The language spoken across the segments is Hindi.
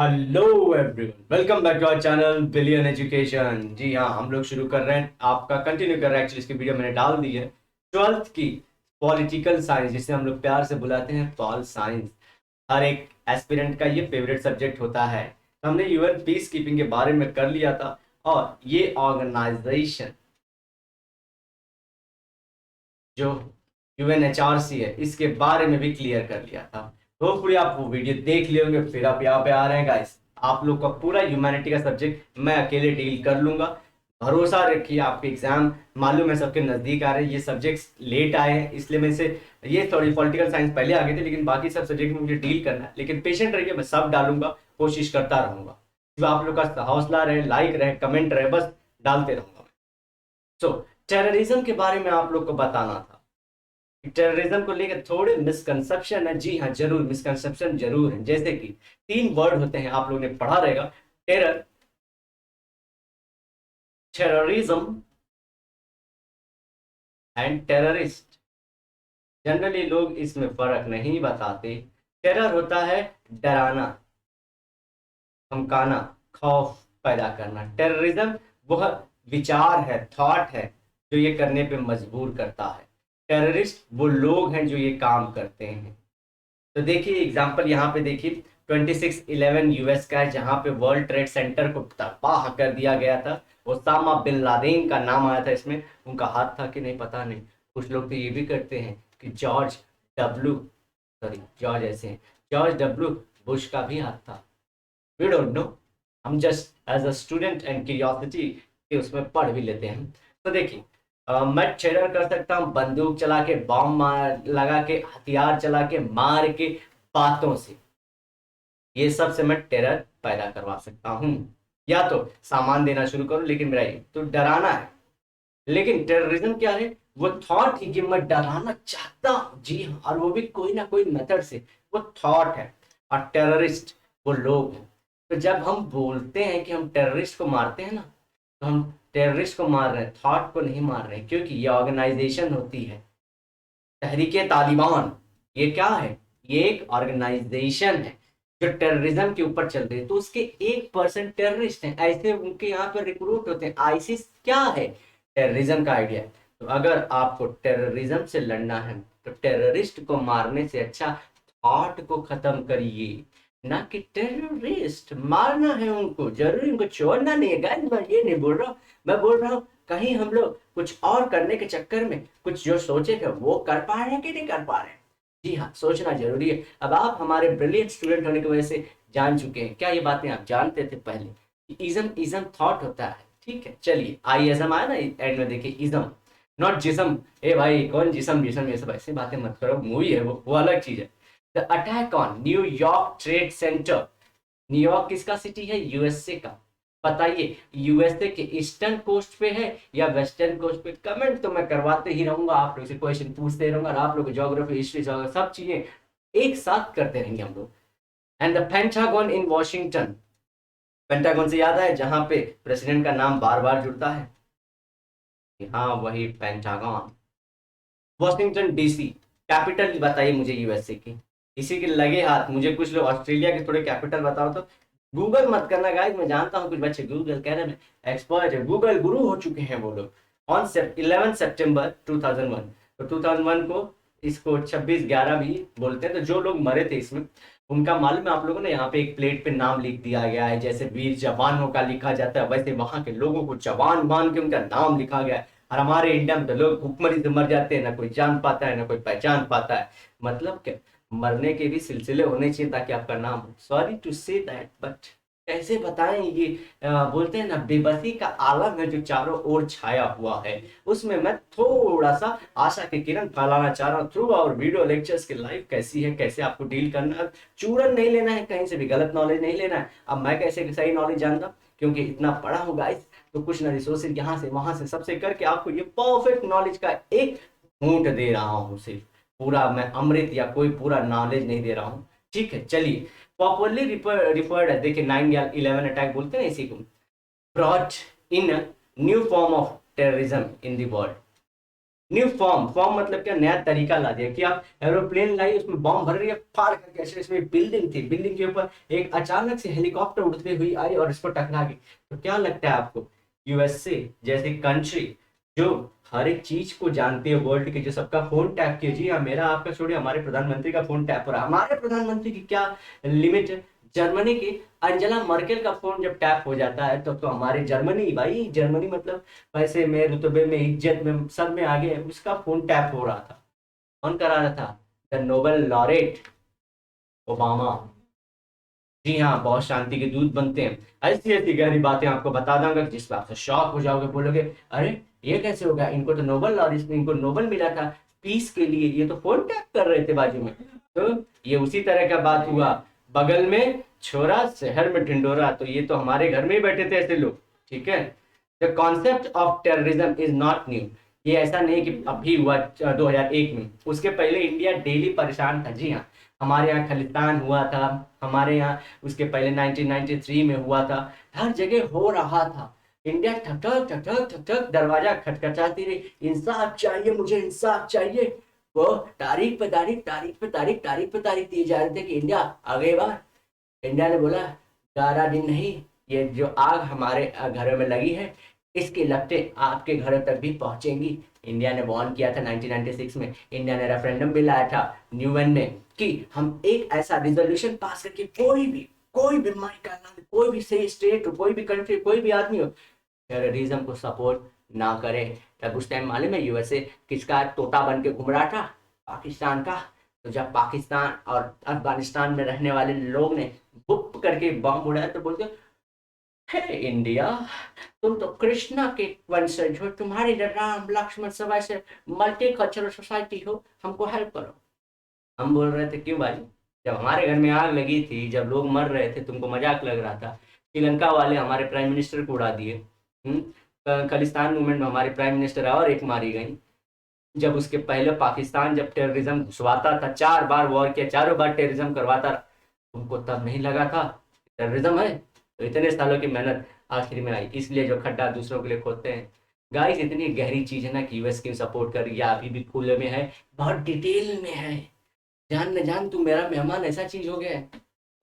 Hello everyone, welcome back to our channel billion education. जी हाँ, हम लोग शुरू कर रहे हैं, आपका कंटिन्यू कर रहे हैं। एक्चुअली इसकी वीडियो मैंने डाल दी है। 12th की पॉलिटिकल साइंस, जिसे हम लोग प्यार से बुलाते हैं पॉल साइंस। हर एक एस्पिरेंट का ये फेवरेट सब्जेक्ट होता है। तो हमने यूएन पीस कीपिंग के बारे में कर लिया था, और ये ऑर्गेनाइजेशन जो यूएनएचआरसी है, इसके बारे में भी क्लियर कर लिया था। होपफुली आप वो वीडियो देख लिए होंगे। फिर आप यहाँ पे आ रहे हैं गाइस, आप लोग का पूरा ह्यूमैनिटी का सब्जेक्ट मैं अकेले डील कर लूंगा। भरोसा रखिए, आपके एग्जाम मालूम है सबके नजदीक आ रहे हैं। ये सब्जेक्ट्स लेट आए हैं, इसलिए मैं से ये थोड़ी पॉलिटिकल साइंस पहले आ गए थे, लेकिन बाकी सब सब्जेक्ट में मुझे डील करना है। लेकिन पेशेंट रहिए, मैं सब डालूंगा, कोशिश करता रहूंगा। जो आप लोग का हौसला रहे, लाइक रहे, कमेंट रहे, बस डालते रहूंगा। सो टेररिज्म के बारे में आप लोग को बताना था। टेररिज्म को लेकर थोड़े मिसकंसेप्शन है। जी हाँ, जरूर मिसकंसेप्शन जरूर है। जैसे कि 3 वर्ड होते हैं, आप लोगों ने पढ़ा रहेगा। Terror, terrorism and terrorist. Generally लोग इसमें फर्क नहीं बताते। टेरर होता है डराना, धमकाना, खौफ पैदा करना। टेररिज्म वह विचार है, थॉट है, जो ये करने पे मजबूर करता है। टेररिस्ट वो लोग हैं जो ये काम करते हैं। तो देखिए एग्जांपल यहाँ पे देखिए, 26/11 यूएस का है, जहाँ पे वर्ल्ड ट्रेड सेंटर को तबाह कर दिया गया था। ओसामा बिन लादेन का नाम आया था इसमें। उनका हाथ था कि नहीं पता नहीं। कुछ लोग तो ये भी करते हैं कि डब्ल्यू जॉर्ज ऐसे हैं, जॉर्ज डब्ल्यू बुश का भी हाथ था। वी डोंट नो, हम just as a student and curiosity के उसमें पढ़ भी लेते हैं। तो देखिए, मैं टेरर कर सकता हूँ बंदूक चला के, बॉम्ब मार लगा के, हथियार चला के, मार के, बातों से। ये सब से मैं टेरर पैदा करवा सकता हूँ। या तो सामान देना शुरू करूँ, लेकिन मेरा ये तो डराना है। लेकिन टेररिज्म क्या है? वो थॉट ही कि मैं डराना चाहता हूँ। जी हाँ, और वो भी कोई ना कोई मेथड से। वो थॉट है। और टेररिस्ट वो लोग हैं। तो जब हम बोलते हैं कि हम टेररिस्ट को मारते हैं ना, तो हम टेररिस्ट को मार रहे हैं, थॉट को नहीं मार रहे हैं। क्योंकि ये ऑर्गेनाइजेशन होती है, तहरीके तालिबान। ये क्या है? ये एक ऑर्गेनाइजेशन है जो टेररिज्म के ऊपर चल रही है। तो उसके 1% टेररिस्ट हैं, ऐसे उनके यहाँ पर रिक्रूट होते हैं। आईसिस क्या है? टेररिज्म का आइडिया है। तो अगर आपको टेररिज्म से लड़ना है, तो टेररिस्ट को मारने से अच्छा थॉट को खत्म करिए। ना कि टेररिस्ट मारना है उनको, जरूरी उनको छोड़ना नहीं है। गाइस मैं ये नहीं बोल रहा हूँ, मैं बोल रहा हूँ कहीं हम लोग कुछ और करने के चक्कर में कुछ जो सोचे थे वो कर पा रहे हैं कि नहीं कर पा रहे हैं। जी हाँ, सोचना जरूरी है। अब आप हमारे ब्रिलियंट स्टूडेंट होने की वजह से जान चुके हैं। क्या ये बातें आप जानते थे पहले कि इज्म इज्म थॉट होता है? ठीक है, चलिए आई इज्म आया ना एंड में, देखिए इज्म नॉट जिसम। ए भाई कौन जिसम जिसम, ये सब ऐसे बातें मत करो। मूवी है वो अलग चीज है। The attack on New York trade centre. New York किसका सिटी है? यूएसए का। बताइए यूएसए के ईस्टर्न कोस्ट पे है या वेस्टर्न कोस्ट पे? कमेंट तो मैं करवाते ही रहूंगा, आप लोग से क्वेश्चन पूछते रहूंगा, और आप लोग ज्योग्राफी, हिस्ट्री, सब चीजें एक साथ करते रहेंगे हम लोग। And the pentagon in Washington. Pentagon से याद है, जहां पे प्रेसिडेंट का नाम बार बार जुड़ता है। हाँ, वही पेंटागन। वॉशिंगटन डीसी कैपिटल बताइए मुझे यूएसए की। इसी के लगे हाथ मुझे कुछ लोग ऑस्ट्रेलिया के थोड़े कैपिटल बताओ तो। गूगल मत करना गाइस, मैं जानता हूँ कुछ बच्चे गूगल कहने में एक्सपर्ट है, गूगल गुरु हो चुके हैं वो लोग। ऑन 11 सितंबर 2001, तो 2001 को इसको 26/11 भी बोलते हैं। तो जो लोग मरे थे इसमें, उनका मालूम है आप लोगों ने? यहाँ पे एक प्लेट पे नाम लिख दिया गया है, जैसे वीर जवानों का लिखा जाता है, वैसे वहां के लोगों को जवान मान के उनका नाम लिखा गया है। और हमारे इंडिया में तो लोग भूखमरी से मर जाते हैं, ना कोई जान पाता है ना कोई पहचान पाता है। मतलब क्या, मरने के भी सिलसिले होने चाहिए ताकि आपका नाम हो। Sorry to say that, but कैसे बताएं ये? बोलते हैं ना, बेबसी का आलम है जो चारों ओर छाया हुआ है। उसमें मैं थोड़ा सा आशा की किरण फैलाना चाह रहा हूँ थ्रू आवर वीडियो लेक्चर्स की लाइफ कैसी है, कैसे आपको डील करना है। चूरन नहीं लेना है, कहीं से भी गलत नॉलेज नहीं लेना है। अब मैं कैसे सही नॉलेज जानता, क्योंकि इतना पढ़ा हूँ गाइस। तो कुछ ना रिसोर्सेज यहाँ से वहां से सबसे करके आपको ये परफेक्ट नॉलेज का एक घूंट दे रहा हूँ। सिर्फ पूरा मैं अमृत या कोई पूरा नॉलेज नहीं दे रहा हूँ। ठीक है, चलिए। पॉपुलरली रिफर्ड है, देखिए 9/11 अटैक बोलते हैं इसी को। Brought in new form of terrorism in the world. New form, form मतलब क्या, नया तरीका ला दिया कि आप एरोप्लेन लाई, उसमें बॉम्ब भर रही है, फाड़ करके ऐसे, इसमें बिल्डिंग थी, बिल्डिंग के ऊपर एक अचानक से हेलीकॉप्टर उड़ती हुई आई और इसको टकरा गई। तो क्या लगता है आपको, यूएसए जैसी कंट्री जो हर एक चीज को जानती है वर्ल्ड के, जो सबका फोन टैप किया, जी हाँ, मेरा आपका छोड़िए, हमारे प्रधानमंत्री का फोन टैप हो रहा है, हमारे प्रधानमंत्री की क्या लिमिट है। जर्मनी की अंजेला मर्केल का फोन जब टैप हो जाता है तो हमारे जर्मनी, भाई जर्मनी मतलब पैसे में, रुतबे में, इज्जत में, सब में आगे है, उसका फोन टैप हो रहा था। कौन करा रहा था, द नोबेल लॉरेट ओबामा। जी हाँ, बहुत शांति के दूत बनते हैं। ऐसी ऐसी गहरी बातें आपको बता दूंगा जिस पर आप शॉक हो जाओगे, बोलोगे अरे ये कैसे होगा, इनको तो नोबेल लॉरेट, इनको नोबेल मिला था पीस के लिए, ये तो फोन टैप कर रहे थे बाजू में। तो ये उसी तरह का बात हुआ, बगल में छोरा शहर में ढिंडोरा, तो ये तो हमारे घर में ही बैठे थे ऐसे लोग। ठीक है, the concept of terrorism is not new. ये ऐसा नहीं कि अभी हुआ 2001 में, उसके पहले इंडिया डेली परेशान था। जी हाँ, हमारे यहाँ खालिस्तान हुआ था, हमारे यहाँ उसके पहले 1993 में हुआ था, हर जगह हो रहा था। इंडिया ठक ठक ठक ठक ठक ठक दरवाजा खटखटाती रही, इंसाफ चाहिए, मुझे इंसाफ चाहिए। वो तारीख पे तारीख, तारीख पे तारीख, तारीख पे तारीख दिए जा रहे थे कि इंडिया आगे बार। इंडिया ने बोला 11 दिन नहीं, ये जो आग हमारे घरों में लगी है, इसकी लपटें आपके घरों तक भी पहुंचेंगी। इंडिया ने वार्न किया था 1996 में, इंडिया ने रेफरेंडम भी लाया था न्यूएन में कि हम एक ऐसा रिजोल्यूशन पास करके कोई भी माई का कोई भी सही स्टेट हो, कोई भी कंट्री, कोई भी आदमी हो, टेररिज्म को सपोर्ट ना करे। तब उस टाइम मालूम है यूएसए किसका तोता बन के घूम रहा था, पाकिस्तान का। तो जब पाकिस्तान और अफगानिस्तान में रहने वाले लोग ने बुप करके बम उड़ाया तो बोलते हे इंडिया, तुम तो कृष्णा के वंशज हो, तुम्हारी राम लक्ष्मण सब ऐसे मल्टी कल्चरल सोसाइटी हो, हमको हेल्प करो। हम बोल रहे थे क्यों भाई, जब हमारे घर में आग लगी थी, जब लोग मर रहे थे, तुमको मजाक लग रहा था। श्रीलंका वाले हमारे प्राइम मिनिस्टर को उड़ा दिए। खालिस्तान मूवमेंट में हमारे प्राइम मिनिस्टर और एक मारी गई। जब उसके पहले पाकिस्तान जब टेररिज्म घुसवाता था, 4 बार वॉर किया, चारों बार टेररिज्म करवाता, तुमको तब नहीं लगा था टेररिज्म है। तो इतने सालों की मेहनत आखिर में आई, इसलिए जो खड्डा दूसरों के लिए खोदते हैं। गाइस इतनी गहरी चीज है ना कि यूएस की सपोर्ट कर, या अभी भी खुले में है, बहुत डिटेल में है। जान न जान तू मेरा मेहमान, ऐसा चीज हो गया है।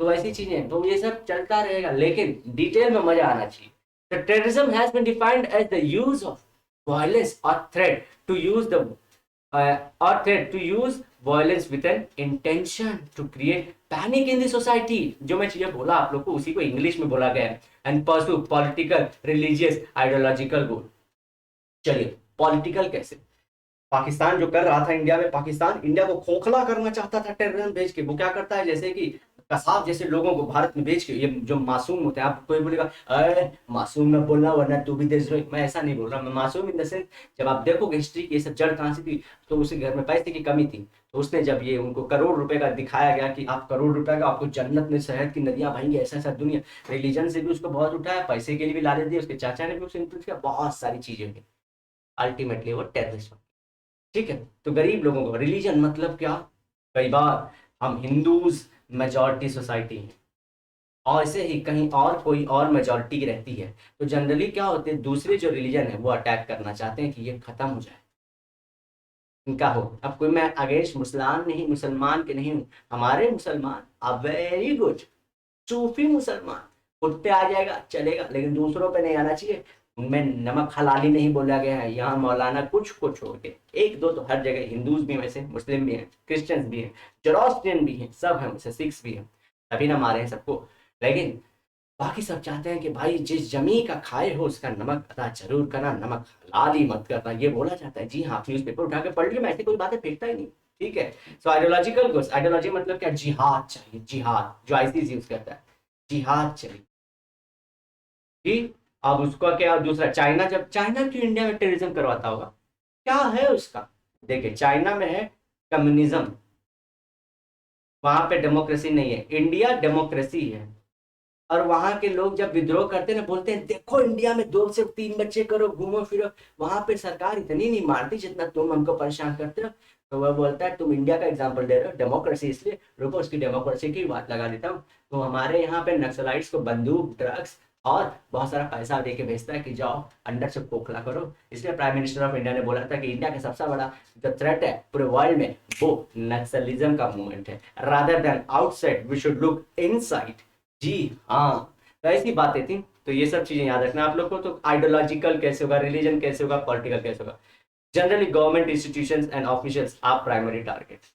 तो ऐसी चीजें, तो ये सब चलता रहेगा, लेकिन डिटेल में मजा आना चाहिए। The terrorism has been defined as the use of violence or threat to use the or threat to use violence with an intention to create panic in the society। जो मैं चीजें बोला आप लोग को, उसी को इंग्लिश में बोला गया है। And pursue political, religious, ideological goal। चलिए पॉलिटिकल कैसे, पाकिस्तान जो कर रहा था इंडिया में, पाकिस्तान इंडिया को खोखला करना चाहता था टेररिज्म भेज के। वो क्या करता है, जैसे कि कसाब जैसे लोगों को भारत में भेज के, ये जो मासूम होते हैं, आप कोई बोलेगा अरे मासूम में बोलना वरना तू भी देशद्रोही, मैं ऐसा नहीं बोल रहा, मैं मासूम इन द सेंस, जब आप देखोगे हिस्ट्री की ये सब जड़ कहां से थी, तो उसके घर में पैसे की कमी थी, तो उसने जब ये उनको करोड़ रुपए का दिखाया गया कि आप करोड़ रुपए का आपको जन्नत में शहद की नदियां बहेंगी, ऐसा ऐसा दुनिया, रिलीजन से भी उसको बहुत उठाया, पैसे के लिए भी लालच दिया, उसके चाचा ने भी उसे इन्फ्लुएंस किया, बहुत सारी चीजें हुई, अल्टीमेटली वो टेररिस्ट। ठीक है, तो गरीब लोगों को रिलीजन मतलब क्या, कई बार हम हिंदूज मेजॉरिटी सोसाइटी हैं, और ऐसे ही कहीं और कोई और मेजॉरिटी रहती है, तो जनरली क्या होते हैं, दूसरे जो रिलीजन है वो अटैक करना चाहते हैं कि ये खत्म हो जाए, इनका हो। अब कोई मैं अगेंस्ट मुसलमान नहीं, मुसलमान के नहीं हूँ, हमारे मुसलमान आर वेरी गुड, सूफी मुसलमान, खुद पे आ जाएगा चलेगा, लेकिन दूसरों पे नहीं आना चाहिए। उनमें नमक हलाली नहीं बोला गया है, यहाँ मौलाना कुछ को छोड़ के, एक दो तो हर जगह, हिंदूज भी वैसे, मुस्लिम भी हैं, क्रिश्चियंस भी हैं, जोरोस्ट्रियन भी हैं, सब हैं वैसे, सिख्स भी हैं, तभी ना मारे हैं सबको। लेकिन बाकी सब चाहते हैं कि भाई जिस जमी का खाए हो उसका नमक अदा जरूर करना, नमक हलाली मत करना, ये बोला जाता है। जी हाँ, आप न्यूज़पेपर उठा के पढ़ लियो, मैं ऐसी कोई बातें फेंकता ही नहीं। ठीक है, सो आइडियोलॉजिकल गोल्स, आइडियोलॉजी मतलब क्या, जिहाद चाहिए, जिहाद जो आईसीस यूज करता है, जिहाद चाहिए। ठीक, अब उसका क्या, दूसरा चाइना, जब चाइना क्यों इंडिया में टेररिज्म करवाता होगा, क्या है उसका, देखिए चाइना में है कम्युनिज्म, वहां पे डेमोक्रेसी नहीं है, इंडिया डेमोक्रेसी है। और वहां के लोग जब विद्रोह करते हैं ना, बोलते हैं देखो इंडिया में 2 से 3 बच्चे करो, घूमो फिरो, वहां पे सरकार इतनी नहीं मारती जितना तुम हमको परेशान करते हो। तो वह बोलता है तुम इंडिया का एग्जाम्पल दे रहे हो डेमोक्रेसी, इसलिए रुको उसकी डेमोक्रेसी की बात लगा देता हूँ। तो हमारे यहाँ पे नक्सलाइट्स को बंदूक, ड्रग्स और बहुत सारा पैसा दे के भेजता है कि जाओ अंदर से खोखला करो। इसलिए प्राइम मिनिस्टर ऑफ इंडिया ने बोला था कि इंडिया का सबसे बड़ा जो थ्रेट है पूरे वर्ल्ड में वो नक्सलिज्म का मूवमेंट है, rather than outside we should look inside. जी हाँ, तो ऐसी बातें थी। तो ये सब चीजें याद रखना आप लोग को। तो आइडियोलॉजिकल कैसे होगा, रिलीजन कैसे होगा, पॉलिटिकल कैसे होगा। Generally government institutions and officials are primary target.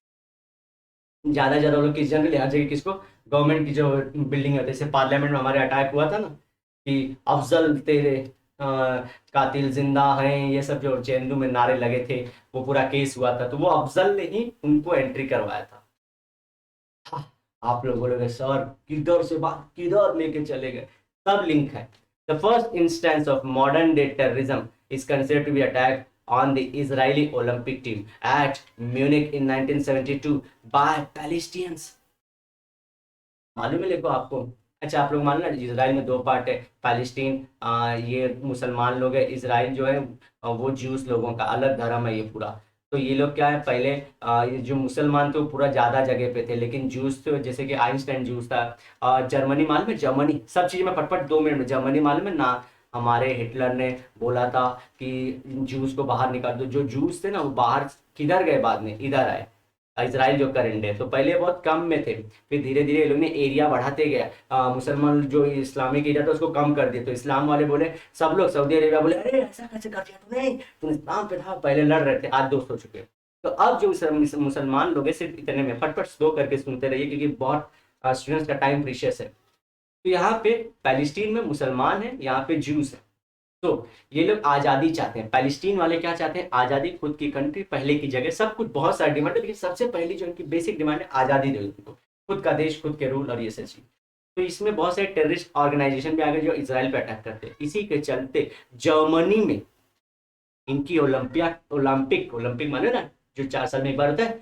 ज्यादा लोग किस जनरली हर जगह किसको, गवर्नमेंट की जो बिल्डिंग है, जैसे पार्लियामेंट में हमारे अटैक हुआ था ना कि अफजल तेरे कातिल जिंदा हैं, ये सब जो जेएनयू में नारे लगे थे, वो पूरा केस हुआ था, तो वो अफजल ने ही उनको एंट्री करवाया था। आप लोग बोलोगे सर किधर से बात किधर लेके चले गए, सब लिंक है। The first instance of modern day terrorism is considered to be attack on the Israeli Olympic team at Munich in 1972 by Palestinians। मालूम है देखो आपको। अच्छा आप लोग मालूम है इसराइल में दो पार्ट है, पैलेस्टीन ये मुसलमान लोग है, इसराइल जो है वो ज्यूस लोगों का अलग धर्म है ये पूरा। तो ये लोग क्या है, पहले ये जो मुसलमान थे वो पूरा ज्यादा जगह पे थे, लेकिन जूस तो जैसे कि आइंस्टाइन जूस था। जर्मनी मालूम है, जर्मनी सब चीज में फटफट 2 मिनट में, जर्मनी मालूम है ना, हमारे हिटलर ने बोला था कि जूस को बाहर निकाल दो। जो जूस थे ना वो बाहर किधर गए, बाद में इधर आए, इसराइल जो करंट है। तो पहले बहुत कम में थे, फिर धीरे धीरे ये लोग ने एरिया बढ़ाते गए, मुसलमान जो इस्लामिक एरिया था उसको कम कर दिया। तो इस्लाम वाले बोले, सब लोग सऊदी अरेबिया बोले अरे ऐसा कैसे कर दिया तूने, तुम इस्लाम पे था, पहले लड़ रहे थे, आज दोस्त हो चुके हैं। तो अब जो मुसलमान लोग हैं सिर्फ इतने में फटफट स्लो करके सुनते रहिए, क्योंकि बहुत स्टूडेंट्स का टाइम प्रीशियस है। तो यहाँ पे पैलेस्टीन में मुसलमान है, यहाँ पे ज्यूस है। तो ये लोग आजादी चाहते हैं, पैलेस्टीन वाले क्या चाहते हैं, आजादी, खुद की कंट्री, पहले की जगह, सब कुछ बहुत सारी डिमांड है, लेकिन सबसे पहली जो इनकी बेसिक डिमांड है आजादी दे उनको, खुद का देश, खुद के रूल और ये सब चीज। तो इसमें बहुत सारे टेररिस्ट ऑर्गेनाइजेशन भी आ गए जो इसराइल पे अटैक करते हैं। इसी के चलते जर्मनी में इनकी ओलंपिक ओलंपिक माने ना जो 4 साल में एक बार होता है,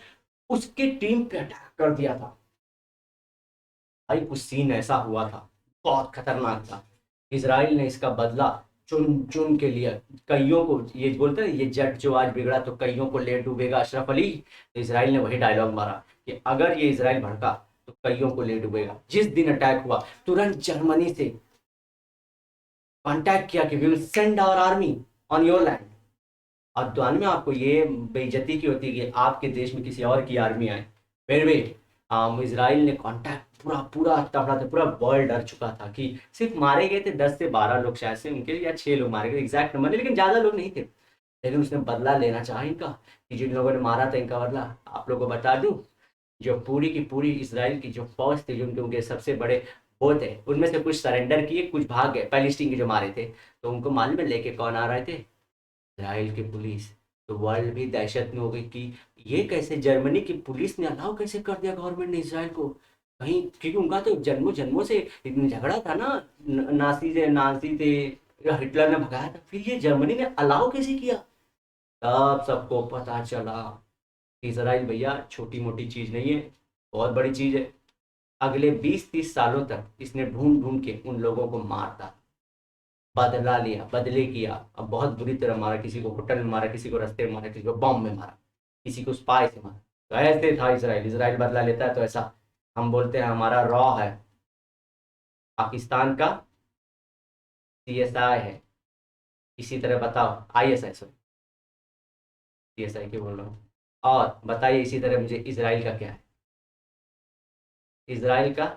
उसकी टीम पे अटैक कर दिया था। भाई कुछ सीन ऐसा हुआ था, बहुत खतरनाक था। इसराइल ने इसका बदला चुन चुन के लिया। कईयों को ये बोलते हैं, ये जट जो आज बिगड़ा तो कईयों को ले डूबेगा अशरफ अली। तो इसराइल ने वही डायलॉग मारा कि अगर ये इसराइल भड़का तो कईयों को ले डूबेगा। जिस दिन अटैक हुआ तुरंत जर्मनी से कांटेक्ट किया कि we will send our army on your land. और दुआन में आपको ये बेइज्जती की होती है कि आपके देश में किसी और की आर्मी आए। फिर भी इसराइल ने कांटेक्ट पूरा पूरा तगड़ा था, पूरा वर्ल्ड डर चुका था कि सिर्फ मारे गए थे 10 से 12 लोग शायद से उनके, या 6 लोग मारे गए, एग्जैक्ट नंबर नहीं, लेकिन ज्यादा लोग नहीं थे। लेकिन उसने बदला लेना चाहा इनका, कि जिन लोगों ने मारा था इनका बदला। आप लोगों को बता दूं, जो पूरी की पूरी इसराइल की जो फौज थी, जो उनके उनके सबसे बड़े वो थे, उनमें से कुछ सरेंडर किए, कुछ भाग गए, पैलेस्टीन के जो मारे थे। तो उनको मालूम है लेके कौन आ रहे थे, इसराइल की पुलिस। तो वर्ल्ड भी दहशत में हो गई कि ये कैसे, जर्मनी की पुलिस ने अलाउ कैसे कर दिया गवर्नमेंट ने इसराइल को, कहीं, क्योंकि उनका तो जन्मों जन्मों से इतनी झगड़ा था ना, नासी थे, हिटलर ने भगाया था, फिर ये जर्मनी ने अलाउ कैसे किया। तब सबको पता चला कि इसराइल भैया छोटी मोटी चीज नहीं है, बहुत बड़ी चीज है। अगले 20-30 सालों तक इसने ढूंढ ढूंढ के उन लोगों को मारता, बदला लिया, बदले किया। अब बहुत बुरी तरह मारा, किसी को होटल में मारा, किसी को रास्ते में मारा, किसी को बम में मारा, किसी को स्पाई से मारा। तो ऐसे था इसराइल। इसराइल बदला लेता है तो ऐसा, हम बोलते हैं हमारा रॉ है, पाकिस्तान का सीएसआई है। इसी तरह बताओ, आईएसआई, सॉरी सीएसआई क्यों बोल रहा हूँ। और बताइए इसी तरह मुझे इसराइल का क्या है, इसराइल का,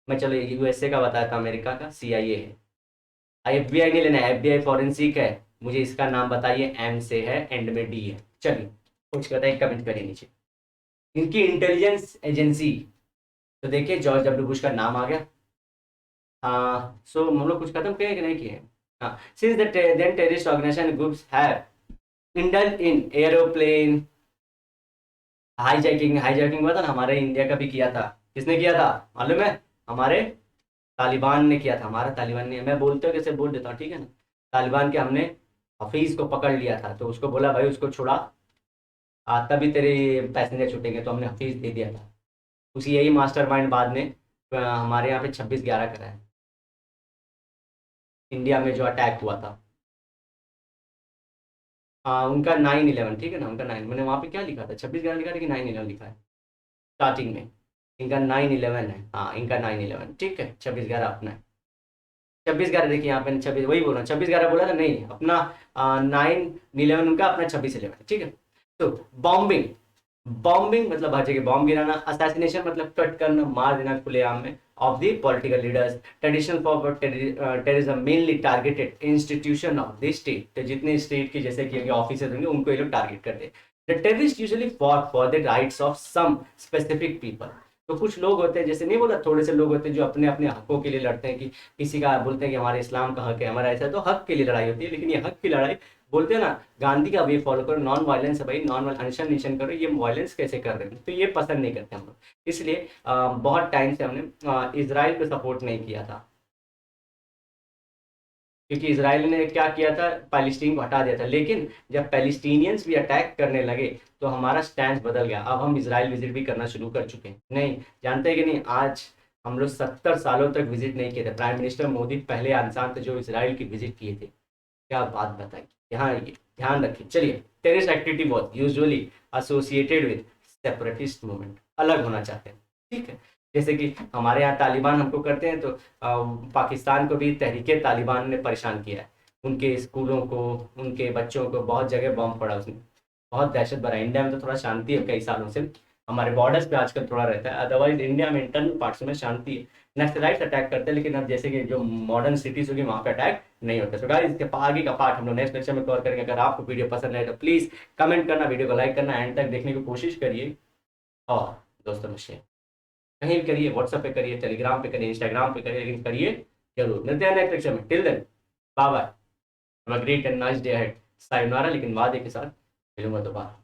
मैं चलो यूएसए का बताया था, अमेरिका का सीआईए है। एफबीआई नहीं लेना है, एफबीआई फॉरेंसिक है। मुझे इसका नाम बताइए, एम से है, एंड में डी है। चलिए कुछ बताइए, कमेंट करिए नीचे। इनकी इंटेलिजेंस एजेंसी, तो देखिए जॉर्ज डब्ल्यू बुश का नाम आ गया। हाँ सो हम लोग कुछ खत्म किए कि नहीं किए। हाँ, since the then terrorist organisation groups have indulge in aeroplane hijacking, hijacking हुआ था ना, हमारे इंडिया का भी किया था। किसने किया था मालूम है, हमारे तालिबान ने किया था। हमारा तालिबान ने, मैं बोलते हो कैसे बोल देता हूँ ठीक है ना। तालिबान के हमने हफीज को पकड़ लिया था, तो उसको बोला भाई उसको छुड़ा, तभी तेरे पैसेंजर छूटेंगे, तो हमने हफीज दे दिया था। उसी यही मास्टरमाइंड बाद में हमारे यहाँ पे 26/11 करा है, इंडिया में जो अटैक हुआ था। उनका 9/11 ठीक है ना, उनका 9, मैंने वहाँ पे क्या लिखा था, 26/11 लिखा था कि 9/11 लिखा है स्टार्टिंग में। इनका 9/11 है, हाँ इनका 9/11 ठीक है, 26/11 अपना है। 26/11 देखिए यहाँ पे 26, वही बोल रहा हूँ 26/11 बोला था नहीं, अपना 9/11 उनका, अपना 26/11, ठीक है। तो बॉम्बिंग, बॉम्बिंग मतलब हर जगह बॉम्ब गिराना। असैसिनेशन मतलब कट करना, मार देना खुलेआम में, of the political leaders. Traditional for terrorism mainly targeted institution of the state, तो जितने स्टेट के जैसे कि ऑफिसर होंगे उनको ये लोग टारगेट करते हैं। The terrorist usually fought for the rights of some specific people, तो कुछ लोग होते हैं, जैसे नहीं बोला, थोड़े से लोग होते हैं जो अपने अपने हकों के लिए लड़ते हैं, कि किसी का बोलते हैं कि हमारे इस्लाम का हक है, हमारा ऐसा है, तो हक के लिए लड़ाई होती है। लेकिन ये हक की लड़ाई बोलते हैं ना, गांधी का वे फॉलो करो, नॉन वायलेंस है भाई, नॉन अनशन निशन करो, ये वायलेंस कैसे कर रहे हैं, तो ये पसंद नहीं करते हम लोग। इसलिए बहुत टाइम से हमने इसराइल को सपोर्ट नहीं किया था, क्योंकि इसराइल ने क्या किया था, पैलेस्टीन को हटा दिया था। लेकिन जब पैलेस्टीनियंस भी अटैक करने लगे तो हमारा स्टैंड बदल गया, अब हम इसराइल विजिट भी करना शुरू कर चुके हैं। नहीं जानते हैं कि नहीं, आज हम लोग 70 सालों तक विजिट नहीं किए थे। प्राइम मिनिस्टर मोदी पहले इंसान थे जो इसराइल की विजिट किए थे। क्या बात बताई, यहाँ ये ध्यान रखिए। चलिए, टेररिस्ट एक्टिविटी बहुत usually associated with separatist movement, अलग होना चाहते हैं, ठीक है। जैसे कि हमारे यहाँ तालिबान हमको करते हैं, तो पाकिस्तान को भी तहरीके तालिबान ने परेशान किया है। उनके स्कूलों को, उनके बच्चों को बहुत जगह बम पड़ा उसमें, बहुत दहशत भरा। इंडिया में तो थोड़ा शांति है कई सालों से, हमारे बॉर्डर्स पे आजकल थोड़ा रहता है, अदरवाइज इंडिया में इंटरनल पार्ट्स में शांति है। नक्सलाइट्स अटैक करते हैं, लेकिन अब जैसे कि जो मॉडर्न सिटीज होगी वहाँ पे अटैक नहीं होता। तो गाइस, इसके आगे का पार्ट हम लोग नेक्स्ट लेक्चर में कवर करेंगे। अगर आपको वीडियो पसंद आए तो प्लीज कमेंट करना, वीडियो को लाइक करना, एंड तक देखने की कोशिश करिए, और दोस्तों में शेयर कहीं भी करिए, व्हाट्सएप पे करिए, टेलीग्राम पे करिए, इंस्टाग्राम पे करिए, लेकिन करिए जरूर। मिलते हैं नेक्स्ट लेक्चर में, till then bye bye, have a great and nice day ahead, sayonara. लेकिन वादे के साथ मिलूंगा दोबारा।